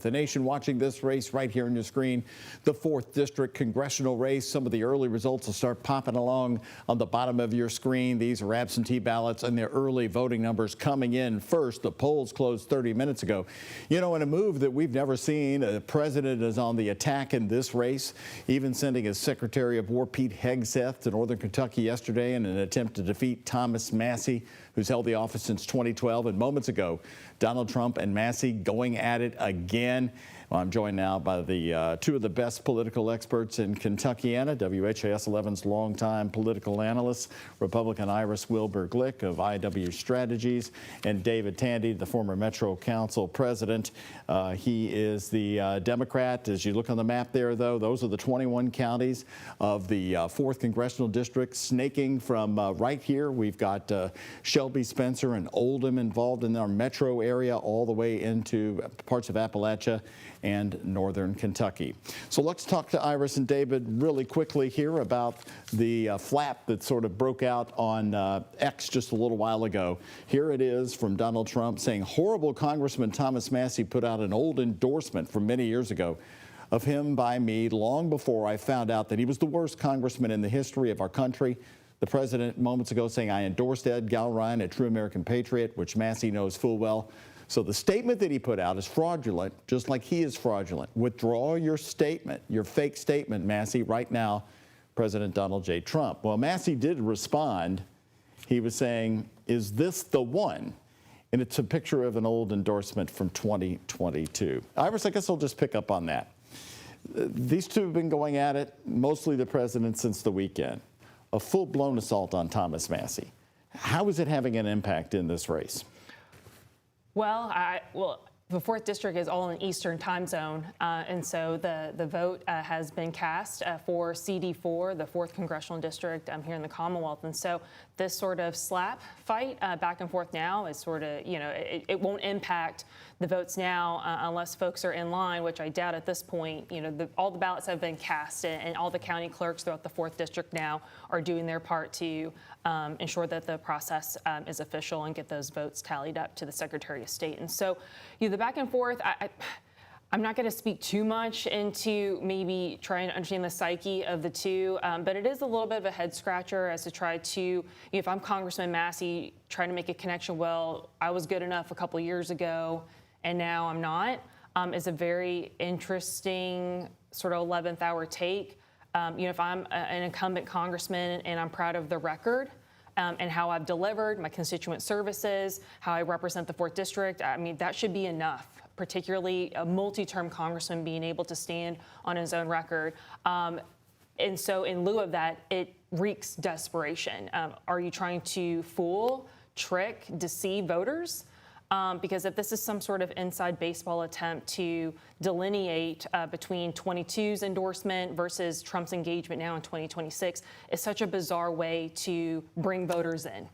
The nation watching this race right here on your screen, the 4th District congressional race. Some of the early results will start popping along on the bottom of your screen. These are absentee ballots and their early voting numbers coming in first. The polls closed 30 minutes ago. You know, in a move that we've never seen, the president is on the attack in this race, even sending his Secretary of War, Pete Hegseth, to Northern Kentucky yesterday in an attempt to defeat Thomas Massie, who's held the office since 2012. And moments ago, Donald Trump and Massie going at it again. Well, I'm joined now by the two of the best political experts in Kentuckiana, WHAS 11's longtime political analyst, Republican Iris Wilbur-Glick of IW Strategies, and David Tandy, the former Metro Council president. He is the Democrat. As you look on the map there, though, those are the 21 counties of the 4th Congressional District, snaking from right here. We've got Shelby, Spencer, and Oldham involved in our metro area, all the way into parts of Appalachia and northern Kentucky. So let's talk to Iris and David really quickly here about the flap that sort of broke out on X just a little while ago. Here it is from Donald Trump saying horrible Congressman Thomas Massie put out an old endorsement from many years ago of him by me long before I found out that he was the worst congressman in the history of our country. The president moments ago saying I endorsed Ed Gallrein, a true American patriot, which Massie knows full well. So the statement that he put out is fraudulent, just like he is fraudulent. Withdraw your statement, your fake statement, Massie, right now, President Donald J. Trump. Well, Massie did respond. He was saying, is this the one? And it's a picture of an old endorsement from 2022. Iris, I guess I'll just pick up on that. These two have been going at it, mostly the president, since the weekend. A full-blown assault on Thomas Massie. How is it having an impact in this race? Well, the 4th District is all in Eastern time zone, and so the vote has been cast for CD4, the 4th Congressional District here in the Commonwealth. And so this sort of slap fight back and forth now is sort of, you know, it won't impact the votes now unless folks are in line, which I doubt at this point. You know, all the ballots have been cast, and all the county clerks throughout the 4th District now are doing their part to ensure that the process is official and get those votes tallied up to the Secretary of State. And so, you know, the back and forth, I'm not going to speak too much into maybe trying to understand the psyche of the two, but it is a little bit of a head scratcher as to try to, you know, if I'm Congressman Massie, trying to make a connection, well, I was good enough a couple years ago and now I'm not, is a very interesting sort of 11th hour take. You know, if I'm an incumbent congressman and I'm proud of the record and how I've delivered my constituent services, how I represent the 4th District, I mean, that should be enough, particularly a multi-term congressman being able to stand on his own record. And so in lieu of that, it reeks desperation. Are you trying to fool, trick, deceive voters? Because if this is some sort of inside baseball attempt to delineate between 22's endorsement versus Trump's engagement now in 2026, it's such a bizarre way to bring voters in.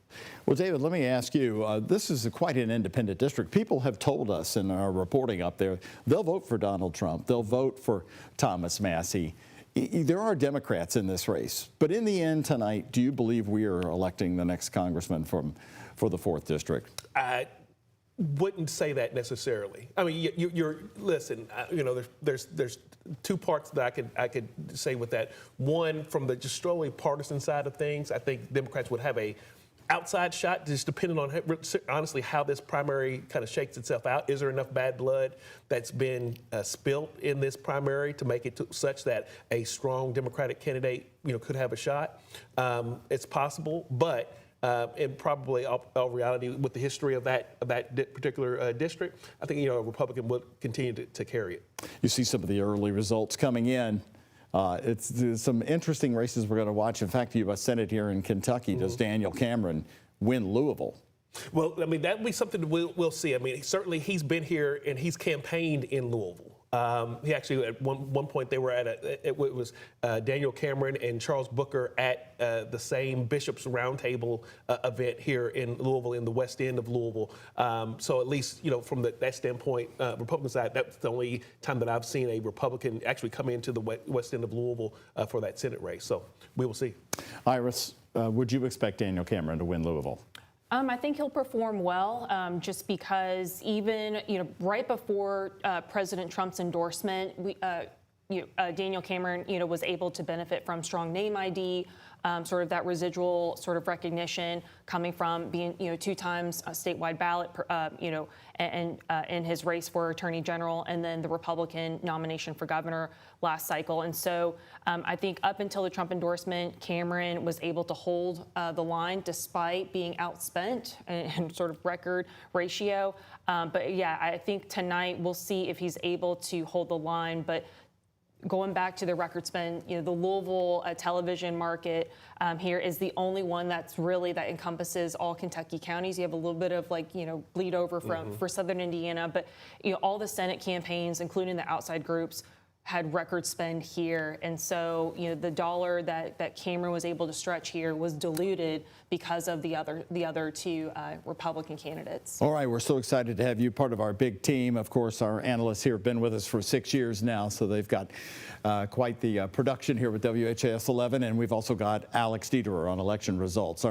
Well, David, let me ask you, this is quite an independent district. People have told us in our reporting up there, they'll vote for Donald Trump. They'll vote for Thomas Massie. There are Democrats in this race. But in the end tonight, do you believe we are electing the next congressman for the 4th District? Wouldn't say that necessarily. I mean, listen. You know, there's two parts that I could say with that. One, from the just strongly partisan side of things, I think Democrats would have a outside shot, just depending on honestly how this primary kind of shakes itself out. Is there enough bad blood that's been spilt in this primary to make it such that a strong Democratic candidate, you know, could have a shot? It's possible, but. And probably all reality with the history of that particular district, I think, you know, a Republican would continue to carry it. You see some of the early results coming in. There's some interesting races we're going to watch. In fact, the U.S. Senate here in Kentucky, does Daniel Cameron win Louisville? Well, I mean, that will be something we'll see. I mean, certainly he's been here and he's campaigned in Louisville. He actually, at one point, they were at it was Daniel Cameron and Charles Booker at the same Bishops Roundtable event here in Louisville, in the west end of Louisville. So at least, you know, from that standpoint, Republican side, that's the only time that I've seen a Republican actually come into the west end of Louisville for that Senate race. So we will see. Iris, would you expect Daniel Cameron to win Louisville? I think he'll perform well, just because even right before President Trump's endorsement, Daniel Cameron was able to benefit from strong name ID, sort of that residual sort of recognition coming from being 2 times a statewide ballot, and in his race for Attorney General, and then the Republican nomination for governor last cycle. And so I think up until the Trump endorsement, Cameron was able to hold the line despite being outspent and sort of record ratio. But yeah, I think tonight we'll see if he's able to hold the line. But going back to the record spend, the Louisville television market here is the only one that encompasses all Kentucky counties. You have a little bit of bleed over for Southern Indiana, but all the Senate campaigns, including the outside groups, had record spend here. And so, the dollar that Cameron was able to stretch here was diluted because of the other 2 Republican candidates. All right, we're so excited to have you part of our big team. Of course, our analysts here have been with us for 6 years now, so they've got quite the production here with WHAS 11, and we've also got Alex Dieterer on election results.